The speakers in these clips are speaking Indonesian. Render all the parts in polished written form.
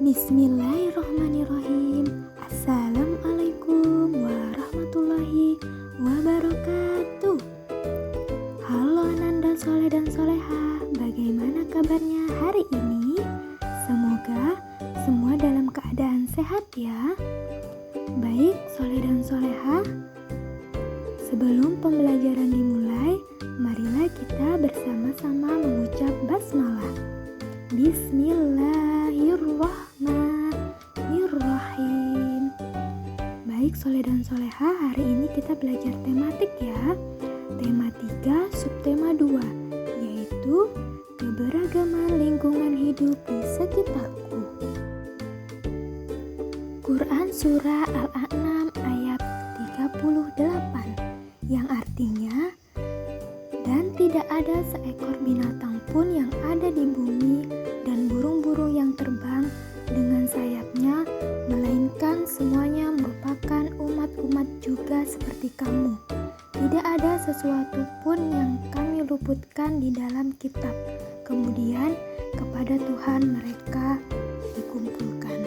Bismillahirrahmanirrahim. Assalamualaikum warahmatullahi wabarakatuh. Halo Ananda Soleh dan Soleha, bagaimana kabarnya hari ini? Semoga semua dalam keadaan sehat ya. Baik Soleh dan Soleha, sebelum pembelajaran dimulai, marilah kita bersama-sama mengucap basmalah. Bismillahirrahmanirrahim. Baik Soleh dan Soleha, hari ini kita belajar tematik ya. Tema 3, subtema 2, yaitu keberagaman lingkungan hidup di sekitarku. Quran Surah Al-An'am ayat 38, yang artinya, dan tidak ada seekor binatang pun yang ada di bumi dan burung-burung yang terbang dengan sayapnya, melainkan semuanya merupakan umat-umat juga seperti kamu. Tidak ada sesuatu pun yang kami luputkan di dalam kitab. Kemudian kepada Tuhan mereka dikumpulkan.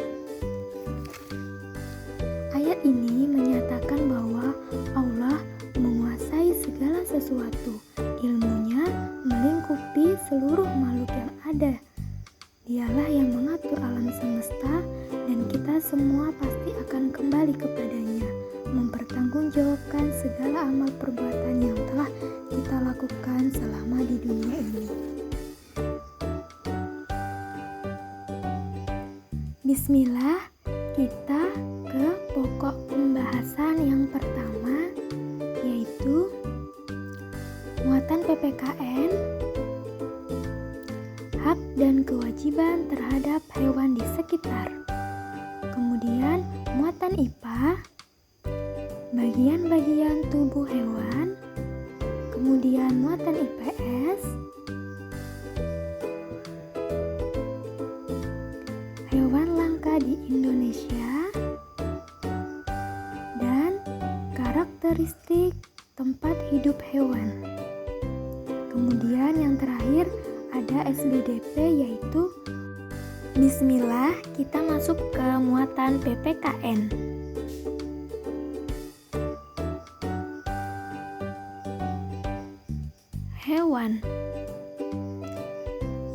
Ayat ini menyatakan bahwa Allah menguasai segala sesuatu. Ilmunya melingkupi seluruh makhluk yang ada. Dialah yang mengatur alam semesta, dan kita semua pasti akan kembali kepadanya, mempertanggungjawabkan segala amal perbuatan yang telah kita lakukan selama di dunia ini. Bismillah, kita ke pokok pembahasan yang pertama, yaitu muatan PPKN, hak dan kewajiban terhadap hewan di sekitar. Kemudian muatan IPA, bagian-bagian tubuh hewan. Kemudian muatan IPS, hewan langka di Indonesia, dan karakteristik tempat hidup hewan. Kemudian yang terakhir ada SBDP, yaitu Bismillah, kita masuk ke muatan PPKN. Hewan,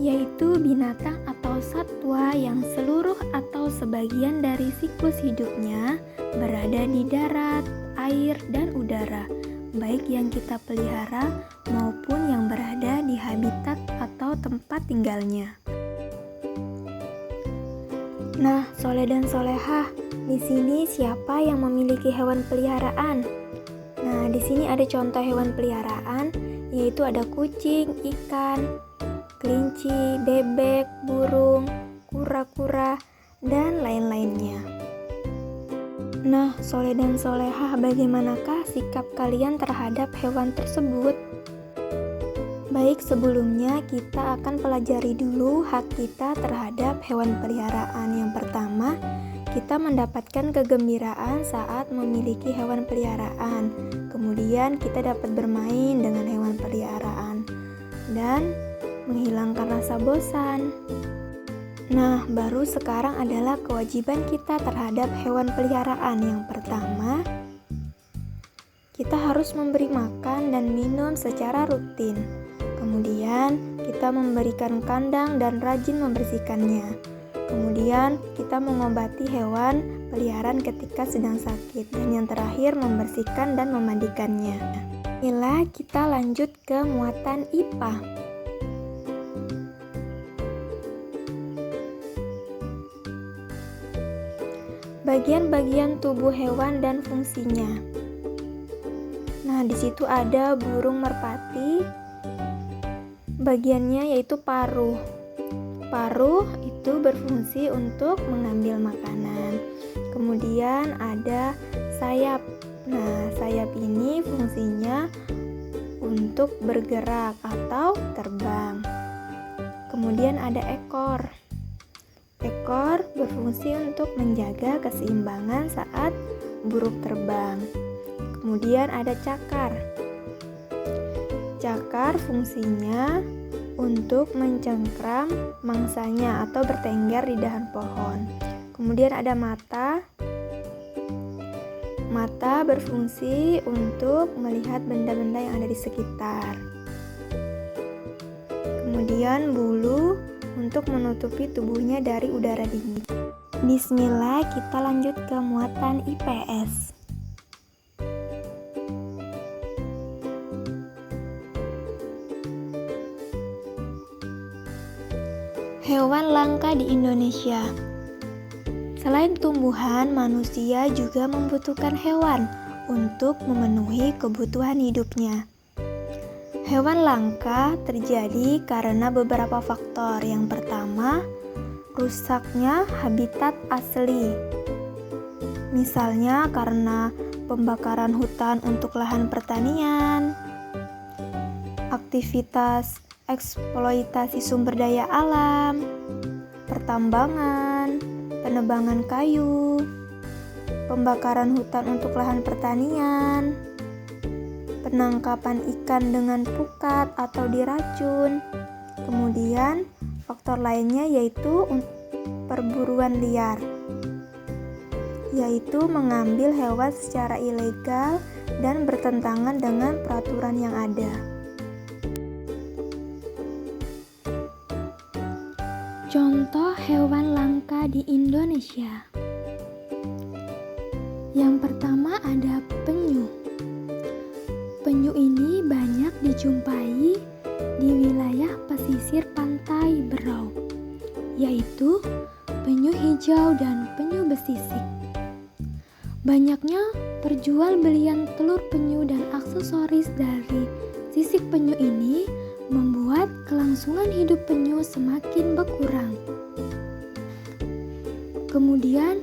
yaitu binatang atau satwa yang seluruh atau sebagian dari siklus hidupnya berada di darat, air, dan udara, baik yang kita pelihara maupun yang berada di habitat atau tempat tinggalnya. Nah, Soleh dan Solehah, di sini siapa yang memiliki hewan peliharaan? Nah, di sini ada contoh hewan peliharaan, yaitu ada kucing, ikan, kelinci, bebek, burung, kura-kura, dan lain-lainnya. Nah, Soleh dan Solehah, bagaimanakah sikap kalian terhadap hewan tersebut? Baik, sebelumnya kita akan pelajari dulu hak kita terhadap hewan peliharaan. Yang pertama, kita mendapatkan kegembiraan saat memiliki hewan peliharaan. Kemudian kita dapat bermain dengan hewan peliharaan dan menghilangkan rasa bosan. Nah, baru sekarang adalah kewajiban kita terhadap hewan peliharaan. Yang pertama, kita harus memberi makan dan minum secara rutin. Kemudian, kita memberikan kandang dan rajin membersihkannya. Kemudian, kita mengobati hewan peliharaan ketika sedang sakit. Dan yang terakhir, membersihkan dan memandikannya. Inilah kita lanjut ke muatan IPA. Bagian-bagian tubuh hewan dan fungsinya. Nah, di situ ada burung merpati. Bagiannya yaitu paruh. Paruh itu berfungsi untuk mengambil makanan. Kemudian ada sayap. Nah, sayap ini fungsinya untuk bergerak atau terbang. Kemudian ada ekor. Ekor berfungsi untuk menjaga keseimbangan saat burung terbang. Kemudian ada cakar. Cakar fungsinya untuk mencengkram mangsanya atau bertengger di dahan pohon. Kemudian ada mata. Mata berfungsi untuk melihat benda-benda yang ada di sekitar. Kemudian bulu untuk menutupi tubuhnya dari udara dingin. Bismillah, kita lanjut ke muatan IPS. Hewan langka di Indonesia. Selain tumbuhan, manusia juga membutuhkan hewan untuk memenuhi kebutuhan hidupnya. Hewan langka terjadi karena beberapa faktor. Yang pertama, rusaknya habitat asli. Misalnya karena pembakaran hutan untuk lahan pertanian, aktivitas eksploitasi sumber daya alam, pertambangan, penebangan kayu, pembakaran hutan untuk lahan pertanian, penangkapan ikan dengan pukat atau diracun. Kemudian faktor lainnya yaitu perburuan liar, yaitu mengambil hewan secara ilegal dan bertentangan dengan peraturan yang ada. Contoh hewan langka di Indonesia. Yang pertama ada penyu. Penyu ini banyak dijumpai di wilayah pesisir pantai Berau, yaitu penyu hijau dan penyu besisik. Banyaknya perjualbelian telur penyu dan aksesoris dari sisik penyu ini membuat kelangsungan hidup penyu semakin berkurang. Kemudian,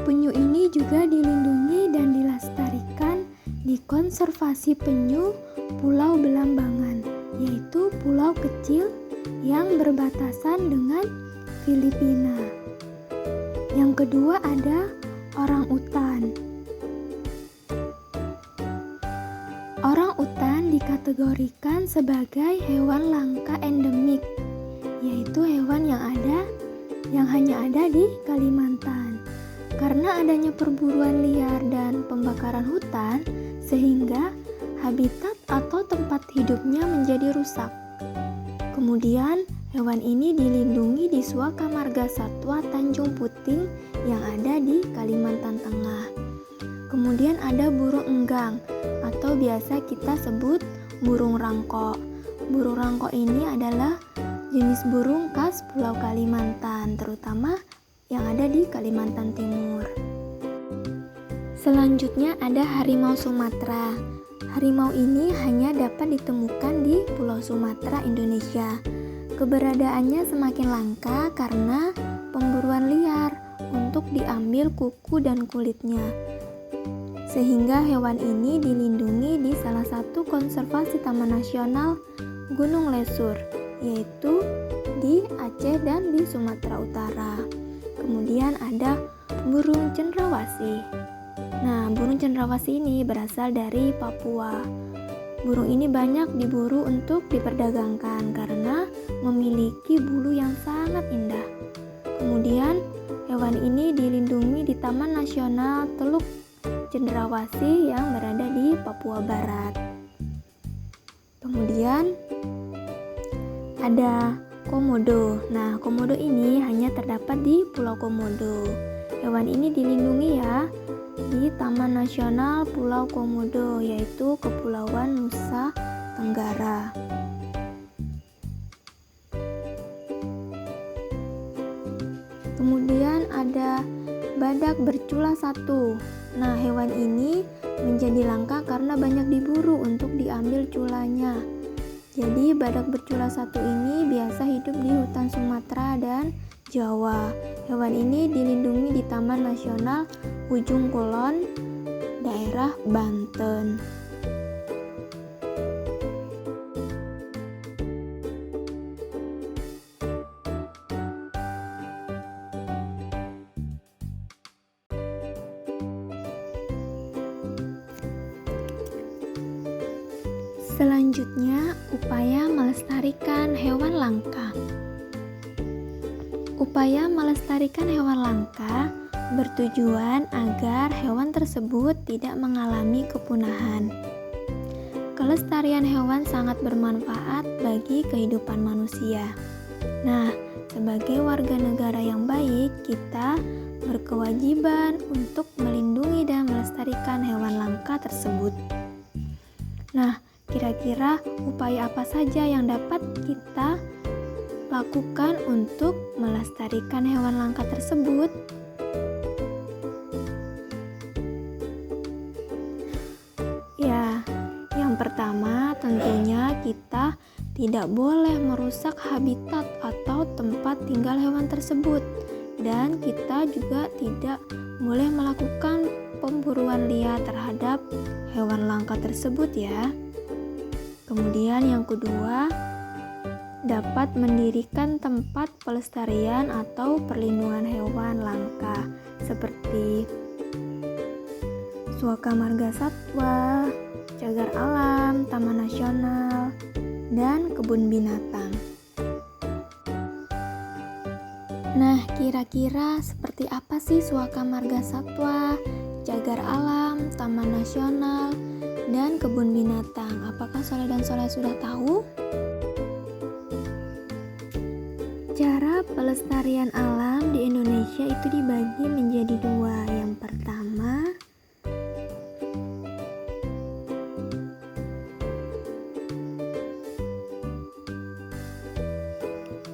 penyu ini juga dilindungi dan dilestarikan di konservasi penyu Pulau Belambangan, yaitu pulau kecil yang berbatasan dengan Filipina. Yang kedua ada orangutan. Orangutan dikategorikan sebagai hewan langka endemik, yaitu hewan yang hanya ada di Kalimantan. Karena adanya perburuan liar dan pembakaran hutan, sehingga habitat atau tempat hidupnya menjadi rusak. Kemudian, hewan ini dilindungi di Suaka Marga Satwa Tanjung Puting yang ada di Kalimantan Tengah. Kemudian ada burung enggang atau biasa kita sebut burung rangkok. Burung rangkok ini adalah jenis burung khas Pulau Kalimantan, terutama yang ada di Kalimantan Timur. Selanjutnya ada harimau Sumatera. Harimau ini hanya dapat ditemukan di Pulau Sumatera, Indonesia. Keberadaannya semakin langka karena pemburuan liar untuk diambil kuku dan kulitnya. Sehingga hewan ini dilindungi di salah satu konservasi Taman Nasional Gunung Lesur, yaitu di Aceh dan di Sumatera Utara. Kemudian ada burung cendrawasih. Nah, burung cendrawasih ini berasal dari Papua. Burung ini banyak diburu untuk diperdagangkan karena memiliki bulu yang sangat indah. Kemudian, hewan ini dilindungi di Taman Nasional Teluk Cendrawasih yang berada di Papua Barat. Kemudian ada komodo. Nah, komodo ini hanya terdapat di Pulau Komodo. Hewan ini dilindungi ya di Taman Nasional Pulau Komodo, yaitu Kepulauan Nusa Tenggara. Kemudian ada badak bercula satu. Nah, hewan ini menjadi langka karena banyak diburu untuk diambil culanya. Jadi, badak bercula satu ini biasa hidup di hutan Sumatera dan Jawa. Hewan ini dilindungi di Taman Nasional Ujung Kulon, daerah Banten. Selanjutnya, upaya melestarikan hewan langka. Upaya melestarikan hewan langka bertujuan agar hewan tersebut tidak mengalami kepunahan. Kelestarian hewan sangat bermanfaat bagi kehidupan manusia. Nah, sebagai warga negara yang baik, kita berkewajiban untuk melindungi dan melestarikan hewan langka tersebut. Nah, kira-kira upaya apa saja yang dapat kita lakukan untuk melestarikan hewan langka tersebut? Ya, yang pertama tentunya kita tidak boleh merusak habitat atau tempat tinggal hewan tersebut, dan kita juga tidak boleh melakukan pemburuan liar terhadap hewan langka tersebut ya. Kemudian yang kedua, dapat mendirikan tempat pelestarian atau perlindungan hewan langka seperti Suaka Marga Satwa, Cagar Alam, Taman Nasional, dan kebun binatang. Nah, kira-kira seperti apa sih Suaka Marga Satwa, Cagar Alam, Taman Nasional, dan kebun binatang? Apakah Soleh dan Soleh sudah tahu? Cara pelestarian alam di Indonesia itu dibagi menjadi dua. Yang pertama,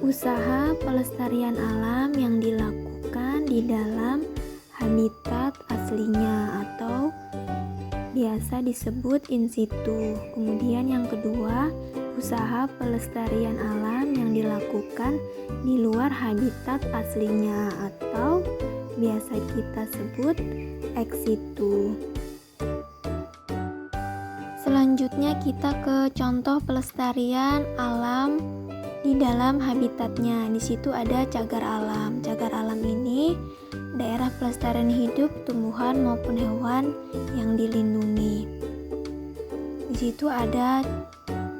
usaha pelestarian alam yang dilakukan di dalam habitat aslinya atau biasa disebut in situ. Kemudian yang kedua, usaha pelestarian alam yang dilakukan di luar habitat aslinya atau biasa kita sebut ex situ. Selanjutnya kita ke contoh pelestarian alam di dalam habitatnya. Di situ ada cagar alam. Cagar alam ini daerah pelestarian hidup tumbuhan maupun hewan yang dilindungi. Di situ ada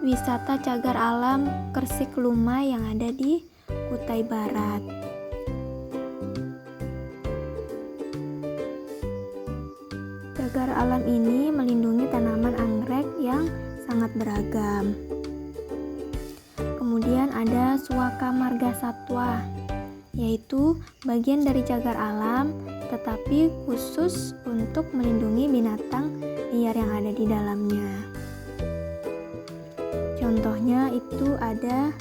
wisata cagar alam Kersik Luma yang ada di Kutai Barat. Cagar alam ini melindungi tanaman anggrek yang sangat beragam. Kemudian ada Suaka Marga Satwa, yaitu bagian dari cagar alam tetapi khusus untuk melindungi binatang liar yang ada di dalamnya. Contohnya itu ada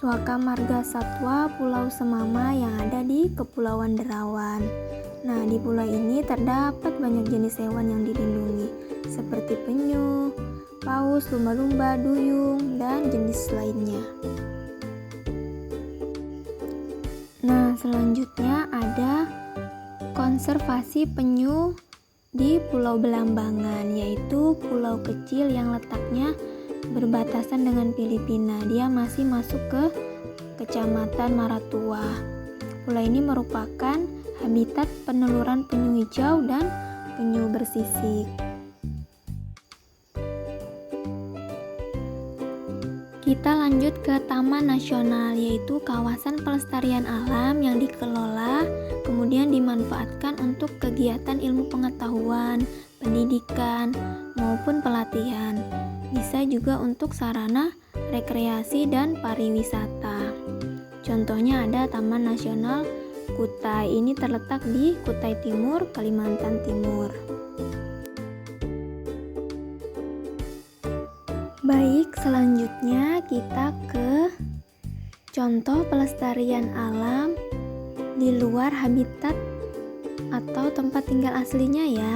Suaka Marga Satwa Pulau Semama yang ada di Kepulauan Derawan. Nah, di pulau ini terdapat banyak jenis hewan yang dilindungi seperti penyu, paus, lumba-lumba, duyung, dan jenis lainnya. Nah, selanjutnya ada konservasi penyu di Pulau Belambangan, yaitu pulau kecil yang letaknya berbatasan dengan Filipina. Dia masih masuk ke Kecamatan Maratua. Pulau ini merupakan habitat peneluran penyu hijau dan penyu bersisik. Kita lanjut ke Taman Nasional, yaitu kawasan pelestarian alam yang dikelola kemudian dimanfaatkan untuk kegiatan ilmu pengetahuan, pendidikan, maupun pelatihan. Bisa juga untuk sarana rekreasi dan pariwisata. Contohnya ada Taman Nasional Kutai. Ini terletak di Kutai Timur, Kalimantan Timur. Baik, selanjutnya kita ke contoh pelestarian alam di luar habitat atau tempat tinggal aslinya ya.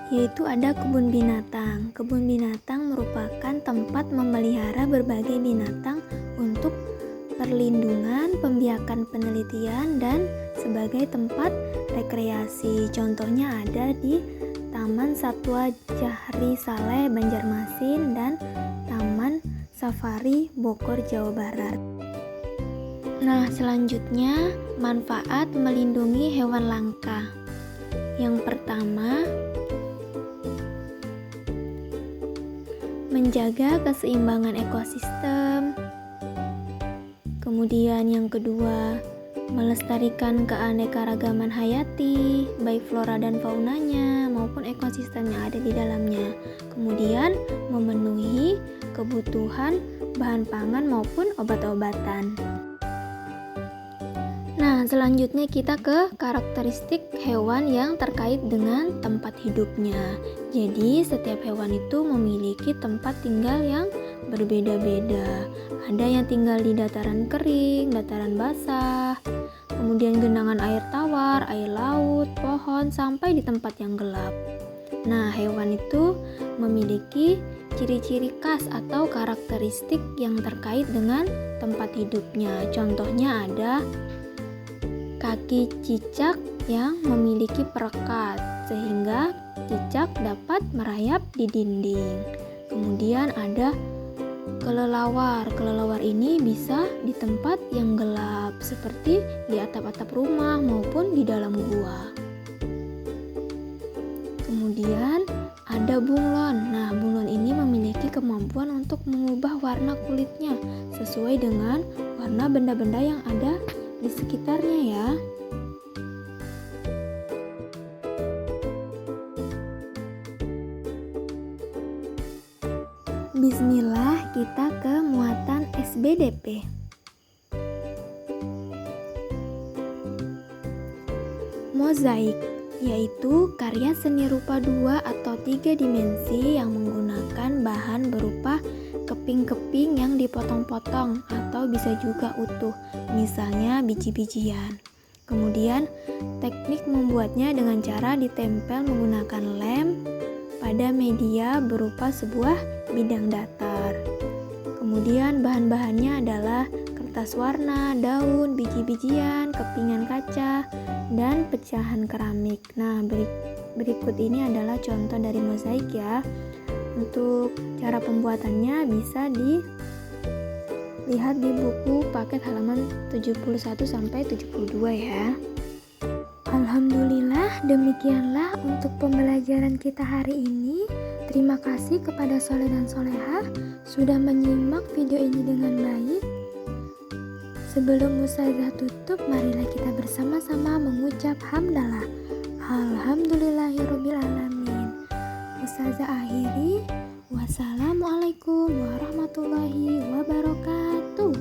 Yaitu ada kebun binatang. Kebun binatang merupakan tempat memelihara berbagai binatang untuk perlindungan, pembiakan penelitian, dan sebagai tempat rekreasi. Contohnya ada di Taman Satwa Jahri Saleh Banjarmasin dan Taman Safari Bogor Jawa Barat. Nah, selanjutnya manfaat melindungi hewan langka. Yang pertama, menjaga keseimbangan ekosistem. Kemudian yang kedua, melestarikan keanekaragaman hayati, baik flora dan faunanya maupun ekosistem yang ada di dalamnya. Kemudian memenuhi kebutuhan bahan pangan maupun obat-obatan. Nah, selanjutnya kita ke karakteristik hewan yang terkait dengan tempat hidupnya. Jadi, setiap hewan itu memiliki tempat tinggal yang berbeda-beda. Ada yang tinggal di dataran kering, dataran basah, kemudian genangan air tawar, air laut, pohon, sampai di tempat yang gelap. Nah, hewan itu memiliki ciri-ciri khas atau karakteristik yang terkait dengan tempat hidupnya. Contohnya ada kaki cicak yang memiliki perekat sehingga cicak dapat merayap di dinding. Kemudian ada kelelawar. Kelelawar ini bisa di tempat yang gelap seperti di atap-atap rumah maupun di dalam gua. Kemudian ada bunglon. Nah, bunglon ini memiliki kemampuan untuk mengubah warna kulitnya sesuai dengan warna benda-benda yang ada di sekitarnya ya. Bismillah, kita ke muatan SBDP. Mozaik yaitu karya seni rupa 2 atau 3 dimensi yang menggunakan bahan berupa keping-keping yang dipotong-potong atau bisa juga utuh, misalnya biji-bijian. Kemudian teknik membuatnya dengan cara ditempel menggunakan lem pada media berupa sebuah bidang datar. Kemudian bahan-bahannya adalah kertas warna, daun, biji-bijian, kepingan kaca, dan pecahan keramik. Nah, berikut ini adalah contoh dari mozaik ya. Untuk cara pembuatannya bisa dilihat di buku paket halaman 71 sampai 72 ya. Alhamdulillah, demikianlah untuk pembelajaran kita hari ini. Terima kasih kepada Soleh dan Solehah sudah menyimak video ini dengan baik. Sebelum Ustazah tutup, marilah kita bersama-sama mengucap hamdalah. Alhamdulillahirabbil alamin. Ustazah akhiri, wassalamualaikum warahmatullahi wabarakatuh.